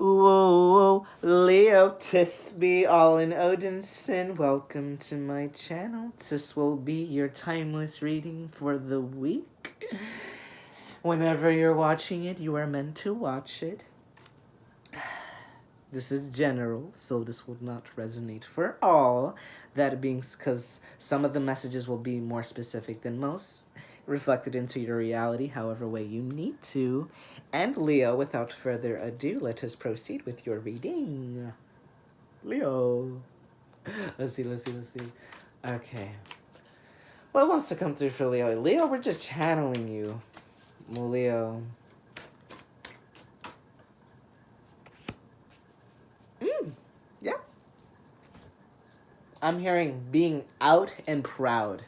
Whoa, Leo, tis me, Olin Odinson. Welcome to my channel. This will be your timeless reading for the week. Whenever you're watching it, you are meant to watch it. This is general, so this will not resonate for all. That being because some of the messages will be more specific than most, reflected into your reality however way you need to. And Leo, without further ado, let us proceed with your reading. Leo. Let's see. Okay. What wants to come through for Leo? Leo, we're just channeling you. Leo. Yeah. I'm hearing being out and proud.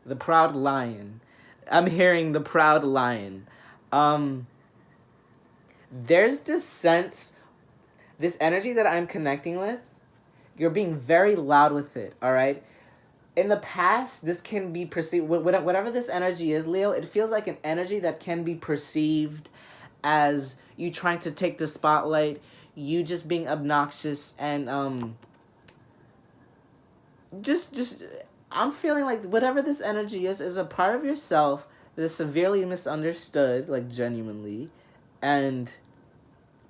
The proud lion. I'm hearing the proud lion. There's this sense, this energy that I'm connecting with, you're being very loud with it, all right? In the past, this can be perceived, whatever this energy is, Leo, it feels like an energy that can be perceived as you trying to take the spotlight, you just being obnoxious, and just I'm feeling like whatever this energy is a part of yourself that is severely misunderstood, like genuinely, and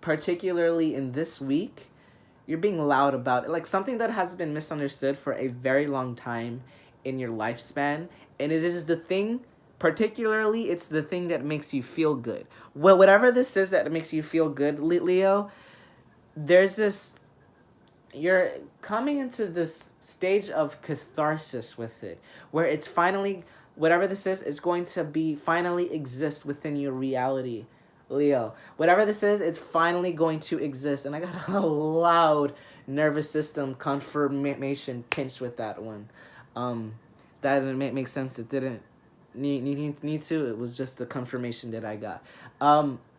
particularly in this week, you're being loud about it, like something that has been misunderstood for a very long time in your lifespan, and it is the thing, particularly it's the thing that makes you feel good. Well, whatever this is that makes you feel good, Leo, there's this, you're coming into this stage of catharsis with it, where it's finally, whatever this is, it's going to be finally exist within your reality, Leo. Whatever this is, it's finally going to exist. And I got a loud nervous system confirmation pinched with that one. That didn't make sense. It didn't need to. It was just the confirmation that I got.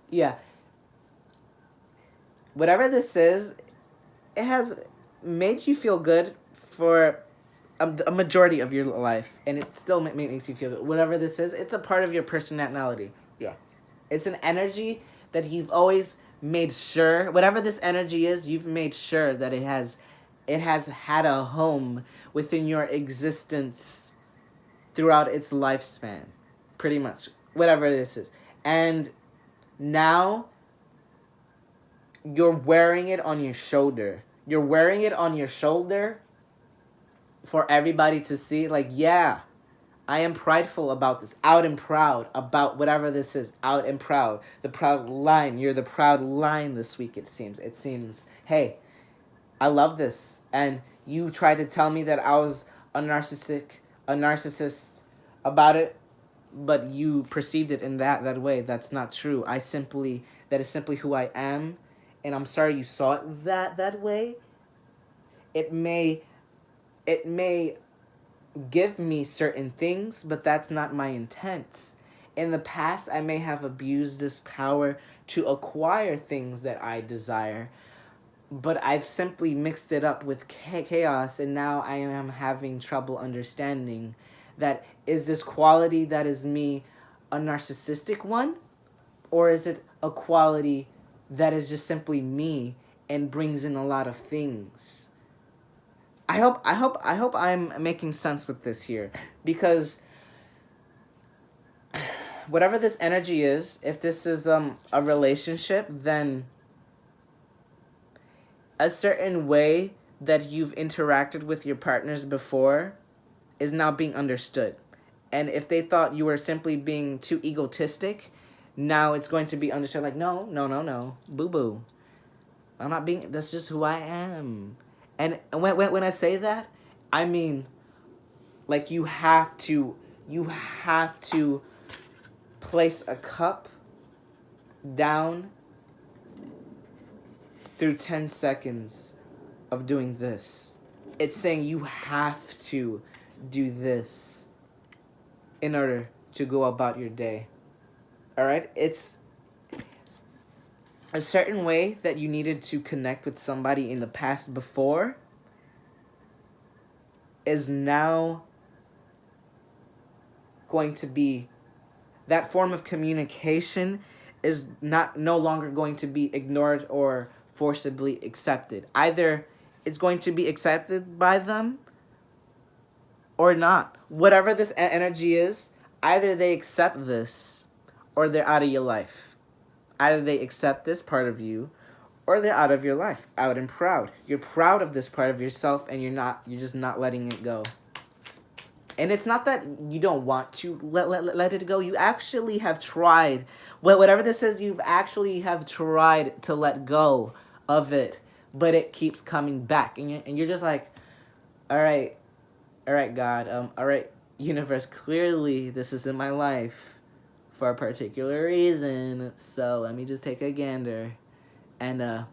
Yeah. Whatever this is, it has made you feel good for a majority of your life, and it still makes you feel good. Whatever this is, it's a part of your personality. Yeah. It's an energy that you've always made sure, whatever this energy is, you've made sure that it has had a home within your existence throughout its lifespan, pretty much, whatever this is. And now you're wearing it on your shoulder. You're wearing it on your shoulder for everybody to see, like, yeah, I am prideful about this, out and proud about whatever this is, out and proud. The proud lion, you're the proud lion this week, it seems. It seems, hey, I love this. And you tried to tell me that I was a narcissist about it, but you perceived it in that way. That's not true. That is simply who I am. And I'm sorry you saw it that way. It may give me certain things, but that's not my intent. In the past, I may have abused this power to acquire things that I desire, but I've simply mixed it up with chaos, and now I am having trouble understanding that, is this quality that is me a narcissistic one, or is it a quality that is just simply me and brings in a lot of things? I hope I'm making sense with this here, because whatever this energy is, if this is a relationship, then a certain way that you've interacted with your partners before is now being understood. And if they thought you were simply being too egotistic, now it's going to be understood like, no, boo-boo. I'm not being, that's just who I am. And when I say that, I mean, like, you have to place a cup down through 10 seconds of doing this. It's saying you have to do this in order to go about your day. All right? It's a certain way that you needed to connect with somebody in the past before is now going to be, that form of communication is no longer going to be ignored or forcibly accepted. Either it's going to be accepted by them or not. Whatever this energy is, either they accept this or they're out of your life. Either they accept this part of you or they're out of your life, out and proud. You're proud of this part of yourself and you're just not letting it go. And it's not that you don't want to let it go. You actually have tried. Whatever this is, you've actually have tried to let go of it, but it keeps coming back. And you're just like, all right, God, all right, universe, clearly this is in my life for a particular reason. So let me just take a gander. And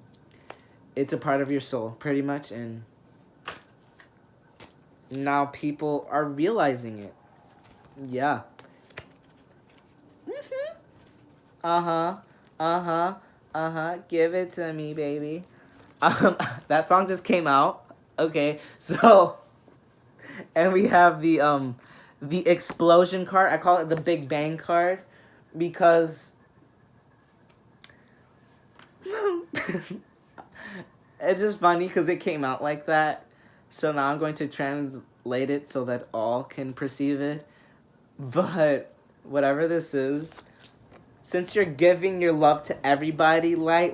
it's a part of your soul, pretty much, and now people are realizing it. Yeah. Give it to me, baby. That song just came out. Okay, so, and we have the explosion card. I call it the Big Bang card because it's just funny because it came out like that. So now I'm going to translate it so that all can perceive it. But whatever this is, since you're giving your love to everybody like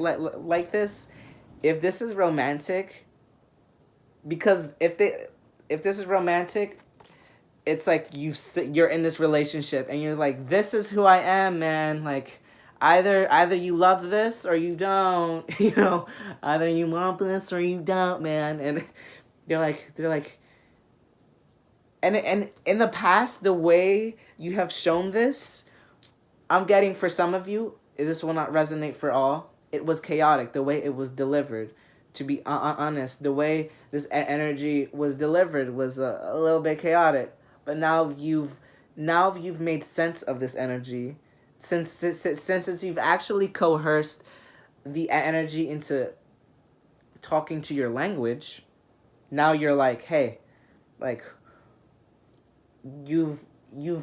this, if this is romantic, because if this is romantic, it's like you're in this relationship and you're like, this is who I am, man. Like, either you love this or you don't. You know, either you want this or you don't, man. And they're like, and in the past, the way you have shown this, I'm getting for some of you, this will not resonate for all. It was chaotic, the way it was delivered. To be honest, the way this energy was delivered was a little bit chaotic. But now you've made sense of this energy, since you've actually coerced the energy into talking to your language. Now you're like, hey, like, you've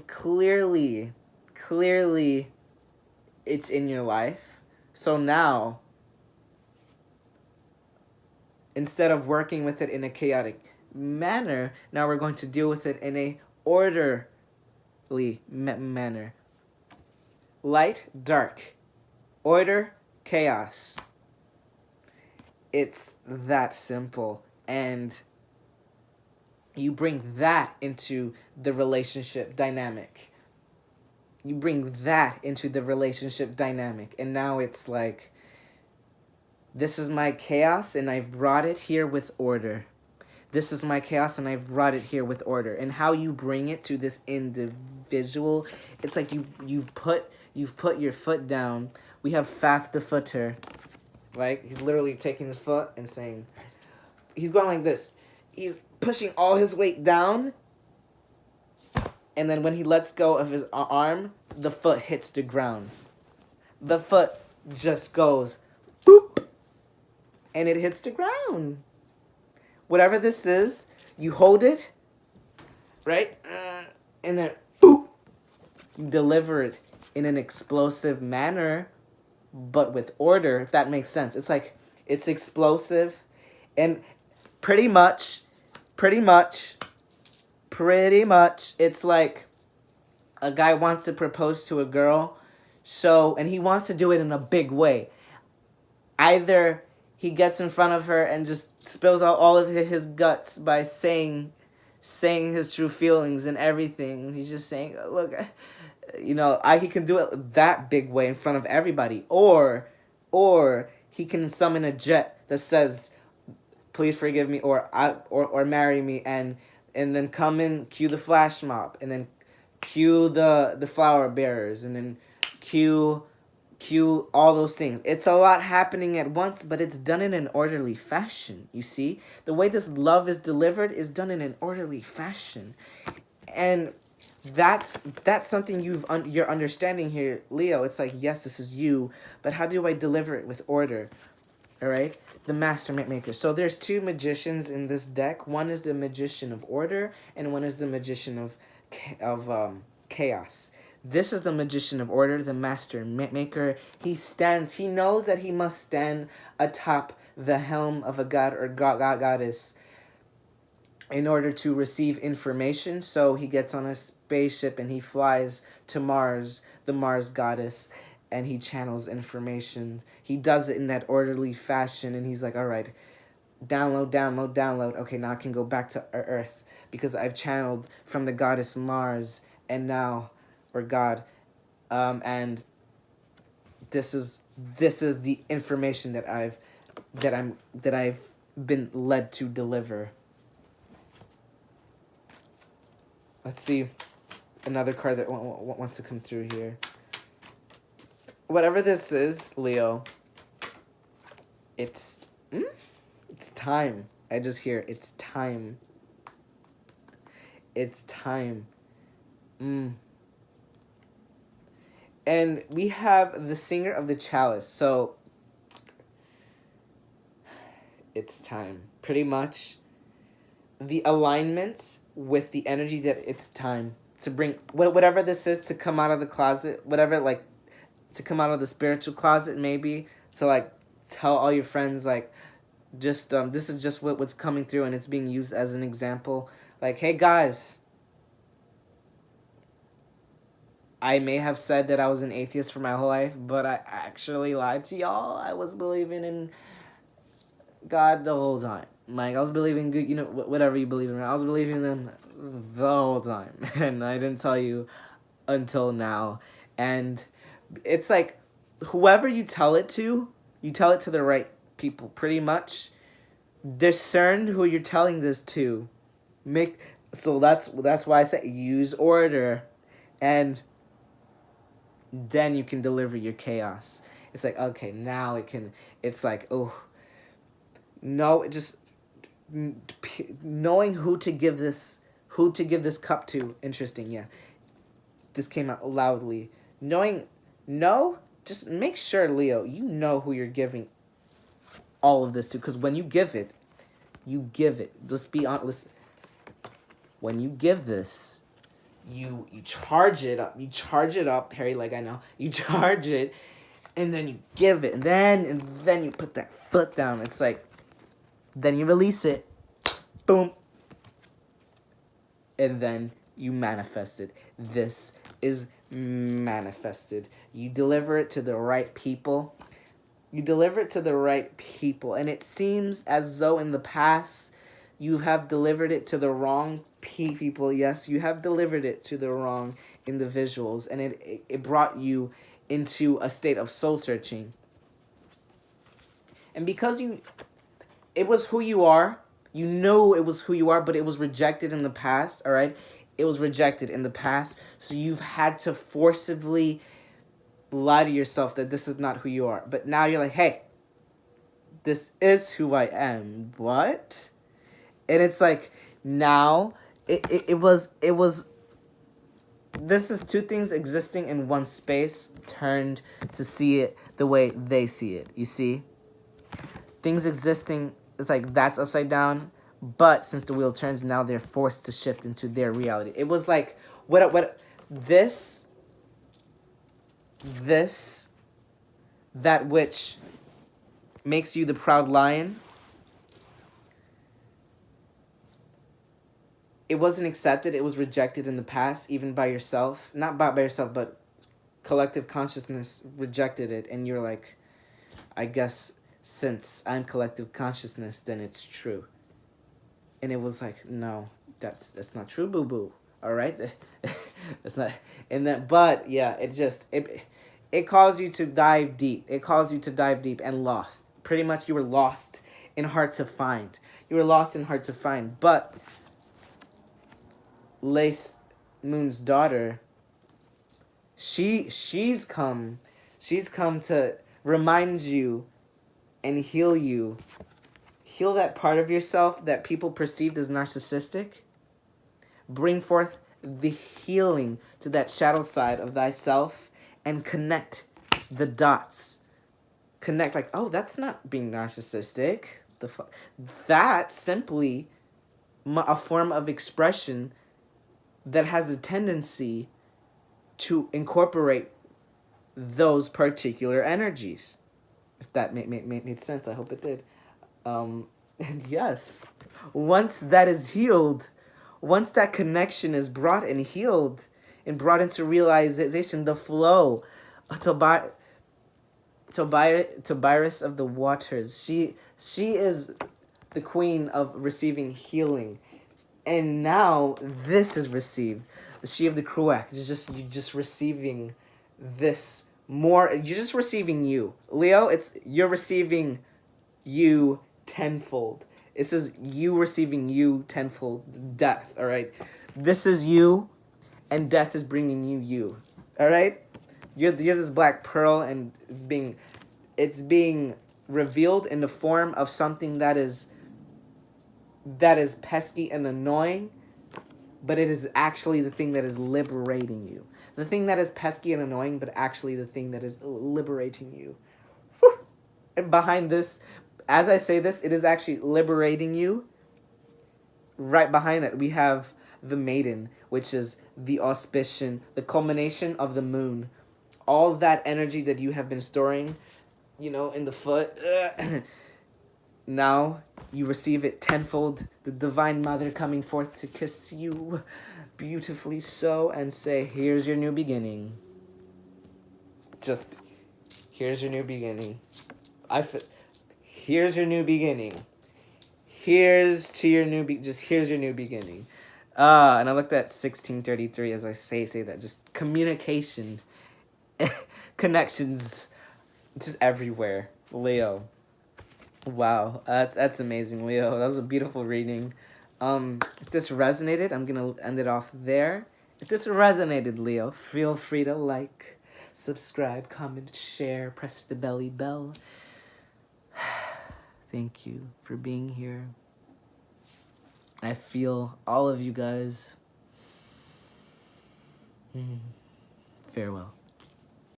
clearly it's in your life. So now, instead of working with it in a chaotic manner, now we're going to deal with it in a orderly manner. Light, dark. Order, chaos. It's that simple. And you bring that into the relationship dynamic. And now it's like, this is my chaos and I've brought it here with order. This is my chaos and I've brought it here with order. And how you bring it to this individual, it's like you've put your foot down. We have Faf the Footer, right? He's literally taking his foot and saying, he's going like this. He's pushing all his weight down. And then when he lets go of his arm, the foot hits the ground. The foot just goes, boop, and it hits the ground. Whatever this is, you hold it, right? And then, boop, you deliver it in an explosive manner, but with order, if that makes sense. It's like, it's explosive, and pretty much, it's like a guy wants to propose to a girl, and he wants to do it in a big way. Either he gets in front of her and just spills out all of his guts by saying his true feelings and everything. He's just saying, look, he can do it that big way in front of everybody. Or he can summon a jet that says, please forgive me, or marry me, and then come in, cue the flash mob, and then cue the flower bearers, and then cue all those things. It's a lot happening at once, but it's done in an orderly fashion, you see? The way this love is delivered is done in an orderly fashion. And that's something you're understanding here, Leo. It's like, yes, this is you, but how do I deliver it with order? All right? The Master Maker. So there's two magicians in this deck. One is the Magician of Order, and one is the Magician of chaos. This is the magician of order, the master maker. He knows that he must stand atop the helm of a god or goddess in order to receive information. So he gets on a spaceship and he flies to Mars, the Mars goddess, and he channels information. He does it in that orderly fashion, and he's like, all right, download. Okay, now I can go back to Earth because I've channeled from the goddess Mars, and now we're God. And this is the information that I've been led to deliver. Let's see another card that wants to come through here. Whatever this is, Leo, it's time. I just hear it's time. It's time. And we have the singer of the chalice. So it's time. Pretty much the alignments with the energy that it's time to bring whatever this is, to come out of the closet, whatever, like, to come out of the spiritual closet, maybe, to, like, tell all your friends, like, just this is just what's coming through, and it's being used as an example. Like, hey guys, I may have said that I was an atheist for my whole life, but I actually lied to y'all. I was believing in God the whole time. Like, I was believing good, you know, whatever you believe in. I was believing in them the whole time. And I didn't tell you until now. And it's like, whoever you tell it to the right people, pretty much. Discern who you're telling this to. So that's why I say use order. And then you can deliver your chaos. It's like, okay, now it's like, oh, no, just knowing who to give this cup to. Interesting, yeah. This came out loudly. Just make sure, Leo, you know who you're giving all of this to. Because when you give it. Let's be honest. When you give this, you charge it up. You charge it up, Harry, like I know. You charge it, and then you give it. And then you put that foot down. It's like, then you release it. Boom. And then you manifest it. This is manifested. You deliver it to the right people. And it seems as though in the past you have delivered it to the wrong people. Yes, you have delivered it to the wrong individuals. And it brought you into a state of soul searching. And because it was who you are. You know it was who you are, but it was rejected in the past, all right? It was rejected in the past, so you've had to forcibly lie to yourself that this is not who you are. But now you're like, hey, this is who I am. What? And it's like, now, it was, this is two things existing in one space, turned to see it the way they see it, you see? Things existing, it's like that's upside down, but since the wheel turns, now they're forced to shift into their reality. It was like, that which makes you the proud lion, it wasn't accepted, it was rejected in the past, even by yourself. Not by yourself, but collective consciousness rejected it, and you're like, I guess since I'm collective consciousness, then it's true. And it was like, no, that's not true, boo-boo. All right? That's not, and that, but yeah, it caused you to dive deep. It caused you to dive deep and lost. Pretty much you were lost and hard to find. But Lace Moon's daughter, she's come to remind you and heal you. Heal that part of yourself that people perceived as narcissistic. Bring forth the healing to that shadow side of thyself and connect the dots. Connect like, oh, that's not being narcissistic. That's simply a form of expression that has a tendency to incorporate those particular energies. If that made sense, I hope it did. And yes, once that is healed, once that connection is brought and healed and brought into realization, the flow, Tobias of the waters, she is the queen of receiving healing. And now this is received. The she of the Kruak. You're just receiving this more. You're just receiving you. Leo, you're receiving you tenfold. It says you receiving you tenfold. Death, all right? This is you, and death is bringing you. All right? You're this black pearl, and it's being revealed in the form of something that is pesky and annoying, but it is actually the thing that is liberating you. The thing that is pesky and annoying, but actually the thing that is liberating you. Whew. And behind this, as I say this, it is actually liberating you. Right behind it, we have the maiden, which is the auspicion, the culmination of the moon. All that energy that you have been storing, in the foot, now you receive it tenfold. The Divine Mother coming forth to kiss you beautifully so and say, here's your new beginning. Just, here's your new beginning. Here's your new beginning. Here's your new beginning. And I looked at 1633 as I say that. Just communication, connections, just everywhere. Leo. Wow, that's amazing, Leo. That was a beautiful reading. If this resonated, I'm gonna end it off there. If this resonated, Leo, feel free to like, subscribe, comment, share, press the belly bell. Thank you for being here. I feel all of you guys. Farewell.